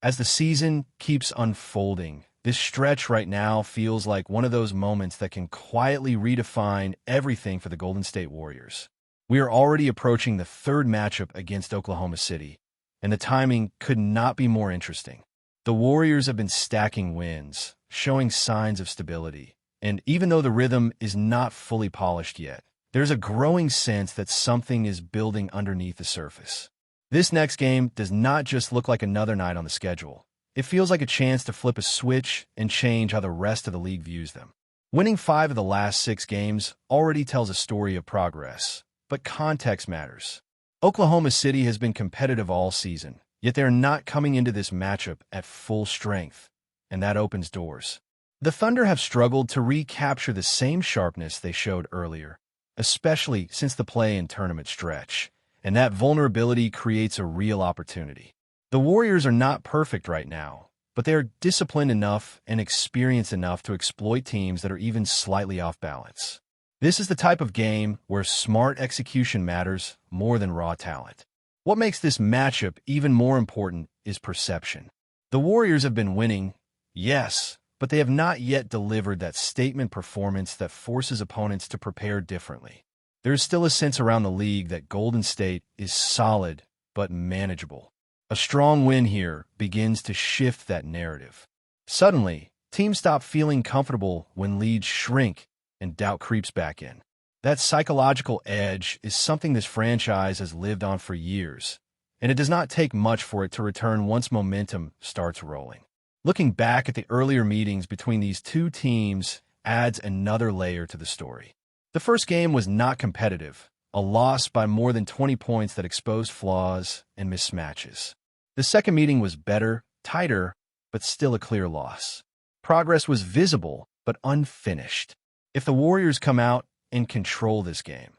As the season keeps unfolding, this stretch right now feels like one of those moments that can quietly redefine everything for the Golden State Warriors. We are already approaching the third matchup against Oklahoma City, and the timing could not be more interesting. The Warriors have been stacking wins, showing signs of stability, and even though the rhythm is not fully polished yet, there's a growing sense that something is building underneath the surface. This next game does not just look like another night on the schedule. It feels like a chance to flip a switch and change how the rest of the league views them. Winning 5 of the last 6 games already tells a story of progress, but context matters. Oklahoma City has been competitive all season, yet they are not coming into this matchup at full strength, and that opens doors. The Thunder have struggled to recapture the same sharpness they showed earlier, especially since the play-in tournament stretch, and that vulnerability creates a real opportunity. The Warriors are not perfect right now, but they are disciplined enough and experienced enough to exploit teams that are even slightly off balance. This is the type of game where smart execution matters more than raw talent. What makes this matchup even more important is perception. The Warriors have been winning, yes, but they have not yet delivered that statement performance that forces opponents to prepare differently. There is still a sense around the league that Golden State is solid but manageable. A strong win here begins to shift that narrative. Suddenly, teams stop feeling comfortable when leads shrink and doubt creeps back in. That psychological edge is something this franchise has lived on for years, and it does not take much for it to return once momentum starts rolling. Looking back at the earlier meetings between these two teams adds another layer to the story. The first game was not competitive, a loss by more than 20 points that exposed flaws and mismatches. The second meeting was better, tighter, but still a clear loss. Progress was visible, but unfinished. If the Warriors come out and control this game,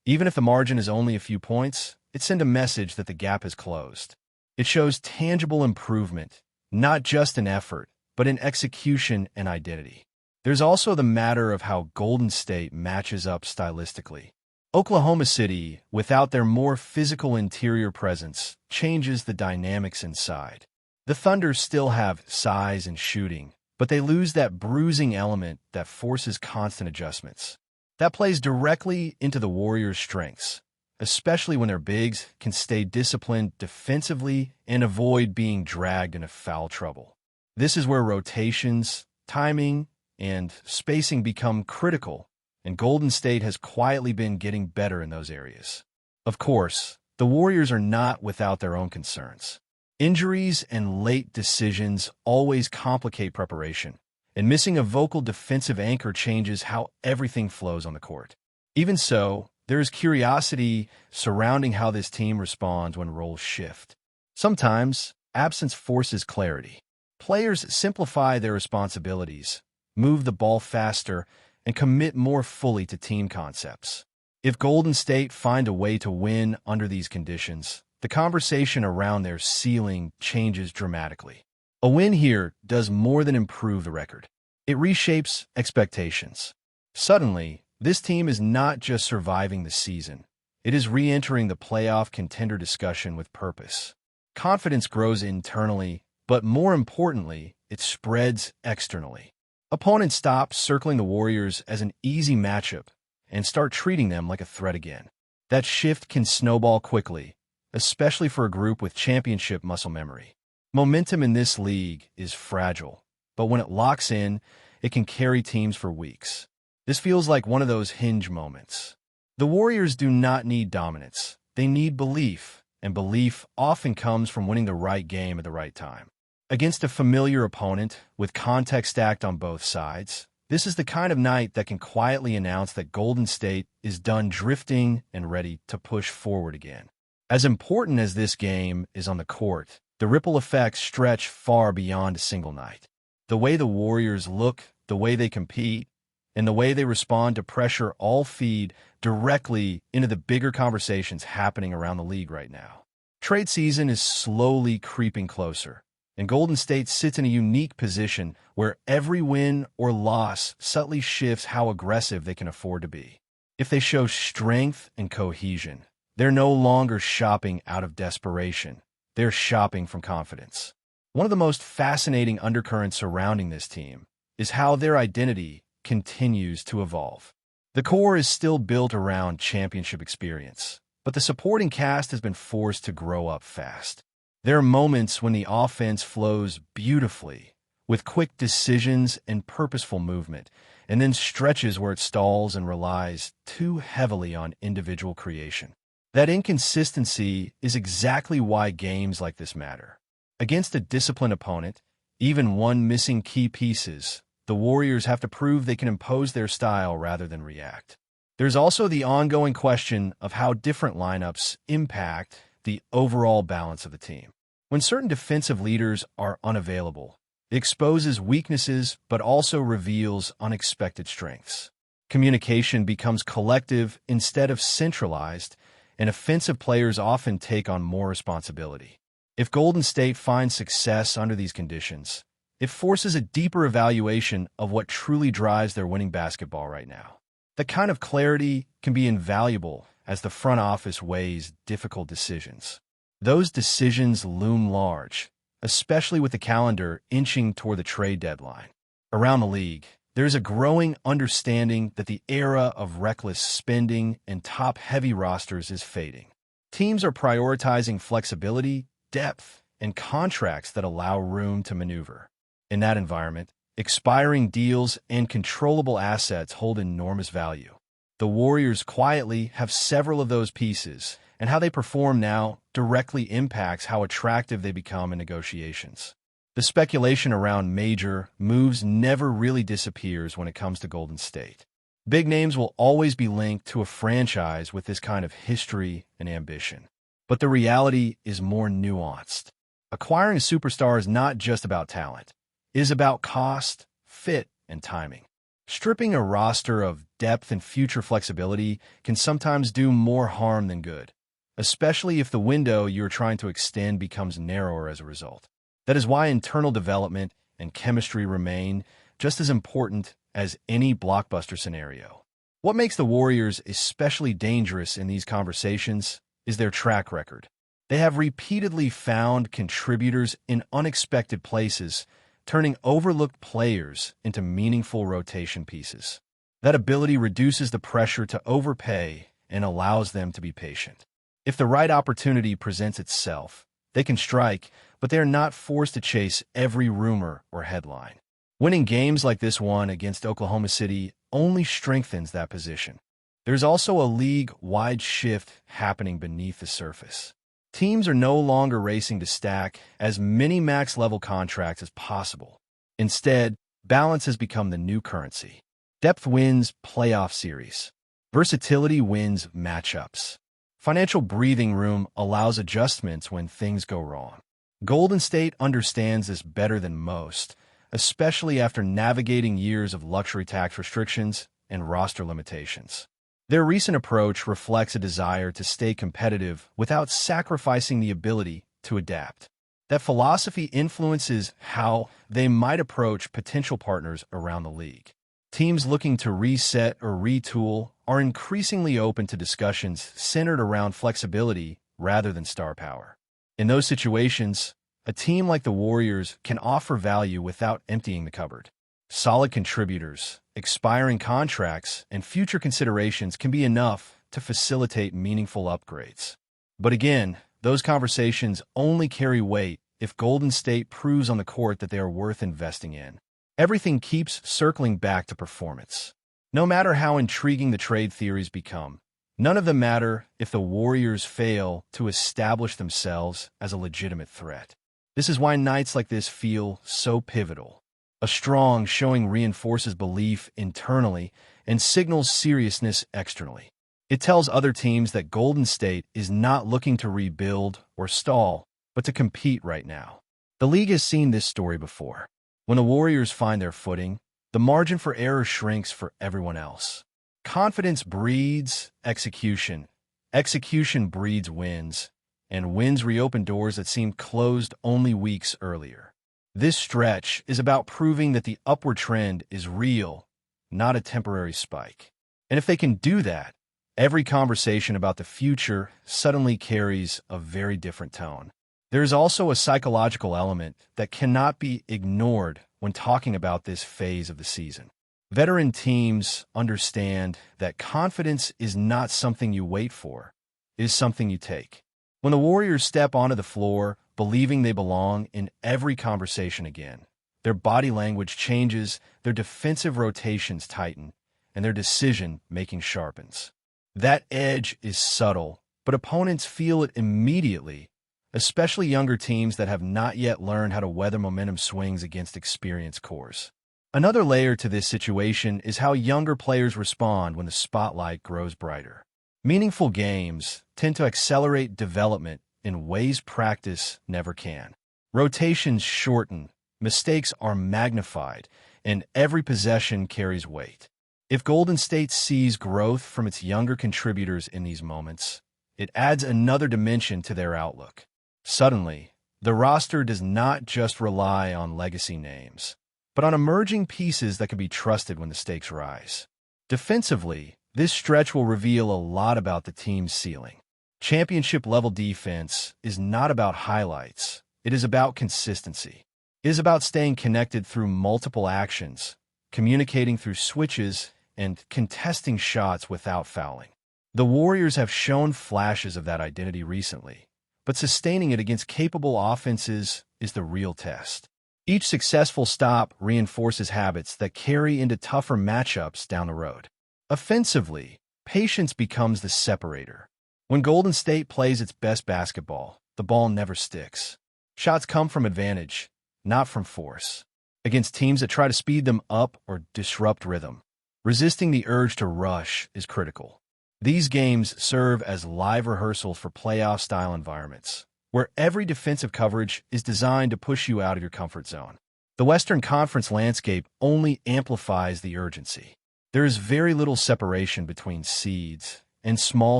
even if the margin is only a few points, it sends a message that the gap has closed. It shows tangible improvement, not just in effort, but in execution and identity. There's also the matter of how Golden State matches up stylistically. Oklahoma City, without their more physical interior presence, changes the dynamics inside. The Thunder still have size and shooting, but they lose that bruising element that forces constant adjustments. That plays directly into the Warriors' strengths, especially when their bigs can stay disciplined defensively and avoid being dragged into foul trouble. This is where rotations, timing, and spacing become critical, and Golden State has quietly been getting better in those areas. Of course, the Warriors are not without their own concerns. Injuries and late decisions always complicate preparation, and missing a vocal defensive anchor changes how everything flows on the court. Even so, there is curiosity surrounding how this team responds when roles shift. Sometimes, absence forces clarity. Players simplify their responsibilities, move the ball faster, and commit more fully to team concepts. If Golden State find a way to win under these conditions, the conversation around their ceiling changes dramatically. A win here does more than improve the record. It reshapes expectations. Suddenly, this team is not just surviving the season. It is re-entering the playoff contender discussion with purpose. Confidence grows internally, but more importantly, it spreads externally. Opponents stop circling the Warriors as an easy matchup and start treating them like a threat again. That shift can snowball quickly, especially for a group with championship muscle memory. Momentum in this league is fragile, but when it locks in, it can carry teams for weeks. This feels like one of those hinge moments. The Warriors do not need dominance. They need belief, and belief often comes from winning the right game at the right time. Against a familiar opponent, with context stacked on both sides, this is the kind of night that can quietly announce that Golden State is done drifting and ready to push forward again. As important as this game is on the court, the ripple effects stretch far beyond a single night. The way the Warriors look, the way they compete, and the way they respond to pressure all feed directly into the bigger conversations happening around the league right now. Trade season is slowly creeping closer, and Golden State sits in a unique position where every win or loss subtly shifts how aggressive they can afford to be. If they show strength and cohesion, they're no longer shopping out of desperation. They're shopping from confidence. One of the most fascinating undercurrents surrounding this team is how their identity continues to evolve. The core is still built around championship experience, but the supporting cast has been forced to grow up fast. There are moments when the offense flows beautifully, with quick decisions and purposeful movement, and then stretches where it stalls and relies too heavily on individual creation. That inconsistency is exactly why games like this matter. Against a disciplined opponent, even one missing key pieces, the Warriors have to prove they can impose their style rather than react. There's also the ongoing question of how different lineups impact the overall balance of the team. When certain defensive leaders are unavailable, it exposes weaknesses but also reveals unexpected strengths. Communication becomes collective instead of centralized, and offensive players often take on more responsibility. If Golden State finds success under these conditions, it forces a deeper evaluation of what truly drives their winning basketball right now. The kind of clarity can be invaluable as the front office weighs difficult decisions. Those decisions loom large, especially with the calendar inching toward the trade deadline. Around the league, there's a growing understanding that the era of reckless spending and top-heavy rosters is fading. Teams are prioritizing flexibility, depth, and contracts that allow room to maneuver. In that environment, expiring deals and controllable assets hold enormous value. The Warriors quietly have several of those pieces, and how they perform now directly impacts how attractive they become in negotiations. The speculation around major moves never really disappears when it comes to Golden State. Big names will always be linked to a franchise with this kind of history and ambition. But the reality is more nuanced. Acquiring a superstar is not just about talent. It is about cost, fit, and timing. Stripping a roster of depth and future flexibility can sometimes do more harm than good, especially if the window you're trying to extend becomes narrower as a result. That is why internal development and chemistry remain just as important as any blockbuster scenario. What makes the Warriors especially dangerous in these conversations is their track record. They have repeatedly found contributors in unexpected places, turning overlooked players into meaningful rotation pieces. That ability reduces the pressure to overpay and allows them to be patient. If the right opportunity presents itself, they can strike, but they are not forced to chase every rumor or headline. Winning games like this one against Oklahoma City only strengthens that position. There's also a league-wide shift happening beneath the surface. Teams are no longer racing to stack as many max-level contracts as possible. Instead, balance has become the new currency. Depth wins playoff series. Versatility wins matchups. Financial breathing room allows adjustments when things go wrong. Golden State understands this better than most, especially after navigating years of luxury tax restrictions and roster limitations. Their recent approach reflects a desire to stay competitive without sacrificing the ability to adapt. That philosophy influences how they might approach potential partners around the league. Teams looking to reset or retool are increasingly open to discussions centered around flexibility rather than star power. In those situations, a team like the Warriors can offer value without emptying the cupboard. Solid contributors, expiring contracts, and future considerations can be enough to facilitate meaningful upgrades. But again, those conversations only carry weight if Golden State proves on the court that they are worth investing in. Everything keeps circling back to performance. No matter how intriguing the trade theories become, none of them matter if the Warriors fail to establish themselves as a legitimate threat. This is why nights like this feel so pivotal. A strong showing reinforces belief internally and signals seriousness externally. It tells other teams that Golden State is not looking to rebuild or stall, but to compete right now. The league has seen this story before. When the Warriors find their footing, the margin for error shrinks for everyone else. Confidence breeds execution. Execution breeds wins, and wins reopen doors that seemed closed only weeks earlier. This stretch is about proving that the upward trend is real, not a temporary spike. And if they can do that, every conversation about the future suddenly carries a very different tone. There's also a psychological element that cannot be ignored when talking about this phase of the season. Veteran teams understand that confidence is not something you wait for, it is something you take. When the Warriors step onto the floor, believing they belong in every conversation again, their body language changes, their defensive rotations tighten, and their decision-making sharpens. That edge is subtle, but opponents feel it immediately, especially younger teams that have not yet learned how to weather momentum swings against experienced cores. Another layer to this situation is how younger players respond when the spotlight grows brighter. Meaningful games tend to accelerate development in ways practice never can. Rotations shorten, mistakes are magnified, and every possession carries weight. If Golden State sees growth from its younger contributors in these moments, it adds another dimension to their outlook. Suddenly, the roster does not just rely on legacy names, but on emerging pieces that can be trusted when the stakes rise. Defensively, this stretch will reveal a lot about the team's ceiling. Championship-level defense is not about highlights. It is about consistency. It is about staying connected through multiple actions, communicating through switches, and contesting shots without fouling. The Warriors have shown flashes of that identity recently, but sustaining it against capable offenses is the real test. Each successful stop reinforces habits that carry into tougher matchups down the road. Offensively, patience becomes the separator. When Golden State plays its best basketball, the ball never sticks. Shots come from advantage, not from force. Against teams that try to speed them up or disrupt rhythm, resisting the urge to rush is critical. These games serve as live rehearsals for playoff-style environments, where every defensive coverage is designed to push you out of your comfort zone. The Western Conference landscape only amplifies the urgency. There is very little separation between seeds, and small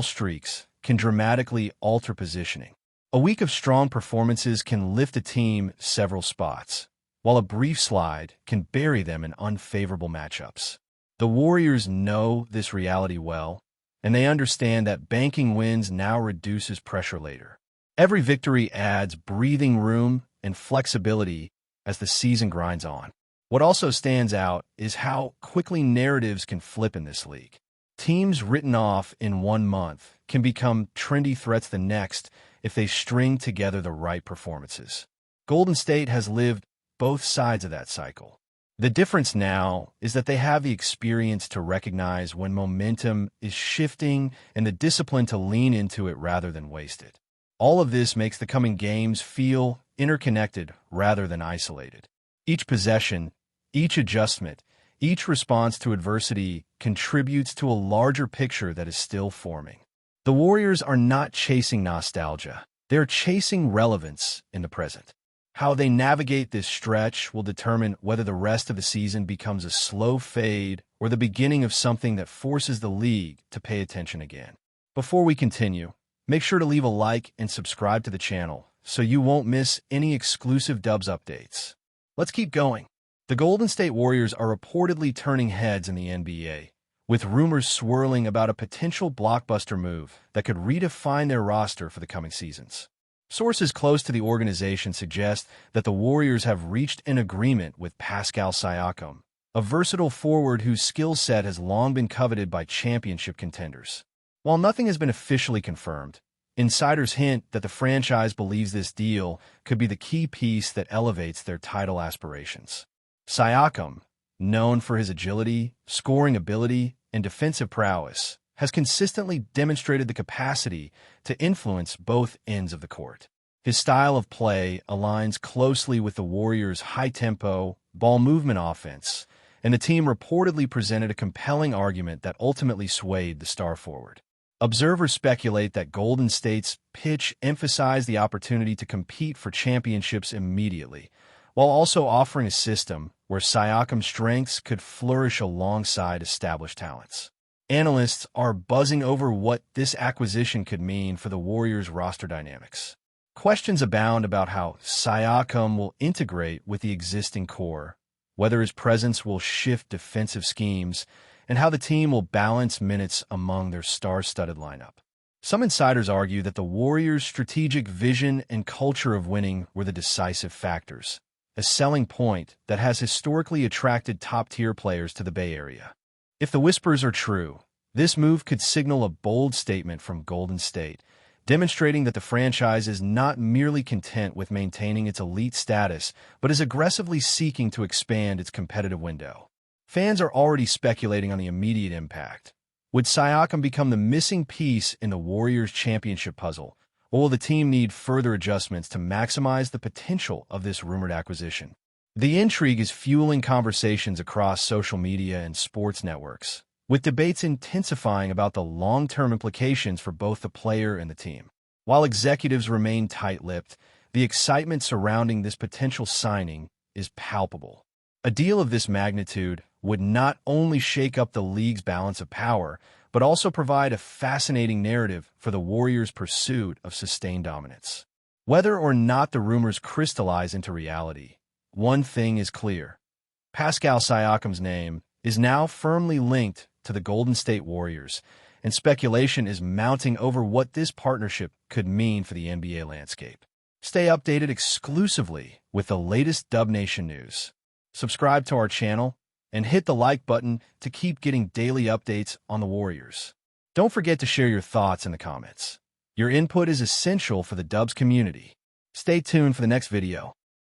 streaks can dramatically alter positioning. A week of strong performances can lift a team several spots, while a brief slide can bury them in unfavorable matchups. The Warriors know this reality well, and they understand that banking wins now reduces pressure later. Every victory adds breathing room and flexibility as the season grinds on. What also stands out is how quickly narratives can flip in this league. Teams written off in 1 month can become trendy threats the next if they string together the right performances. Golden State has lived both sides of that cycle. The difference now is that they have the experience to recognize when momentum is shifting and the discipline to lean into it rather than waste it. All of this makes the coming games feel interconnected rather than isolated. Each possession, each adjustment, each response to adversity contributes to a larger picture that is still forming. The Warriors are not chasing nostalgia. They're chasing relevance in the present. How they navigate this stretch will determine whether the rest of the season becomes a slow fade or the beginning of something that forces the league to pay attention again. Before we continue, make sure to leave a like and subscribe to the channel so you won't miss any exclusive Dubs updates. Let's keep going. The Golden State Warriors are reportedly turning heads in the NBA, with rumors swirling about a potential blockbuster move that could redefine their roster for the coming seasons. Sources close to the organization suggest that the Warriors have reached an agreement with Pascal Siakam, a versatile forward whose skill set has long been coveted by championship contenders. While nothing has been officially confirmed, insiders hint that the franchise believes this deal could be the key piece that elevates their title aspirations. Siakam, known for his agility, scoring ability, and defensive prowess, has consistently demonstrated the capacity to influence both ends of the court. His style of play aligns closely with the Warriors' high-tempo, ball-movement offense, and the team reportedly presented a compelling argument that ultimately swayed the star forward. Observers speculate that Golden State's pitch emphasized the opportunity to compete for championships immediately, while also offering a system where Siakam's strengths could flourish alongside established talents. Analysts are buzzing over what this acquisition could mean for the Warriors' roster dynamics. Questions abound about how Siakam will integrate with the existing core, whether his presence will shift defensive schemes, and how the team will balance minutes among their star-studded lineup. Some insiders argue that the Warriors' strategic vision and culture of winning were the decisive factors, a selling point that has historically attracted top-tier players to the Bay Area. If the whispers are true, this move could signal a bold statement from Golden State, demonstrating that the franchise is not merely content with maintaining its elite status, but is aggressively seeking to expand its competitive window. Fans are already speculating on the immediate impact. Would Siakam become the missing piece in the Warriors' championship puzzle, or will the team need further adjustments to maximize the potential of this rumored acquisition? The intrigue is fueling conversations across social media and sports networks, with debates intensifying about the long-term implications for both the player and the team. While executives remain tight-lipped, the excitement surrounding this potential signing is palpable. A deal of this magnitude would not only shake up the league's balance of power, but also provide a fascinating narrative for the Warriors' pursuit of sustained dominance. Whether or not the rumors crystallize into reality, one thing is clear. Pascal Siakam's name is now firmly linked to the Golden State Warriors, and speculation is mounting over what this partnership could mean for the NBA landscape. Stay updated exclusively with the latest Dub Nation news. Subscribe to our channel and hit the like button to keep getting daily updates on the Warriors. Don't forget to share your thoughts in the comments. Your input is essential for the Dubs community. Stay tuned for the next video.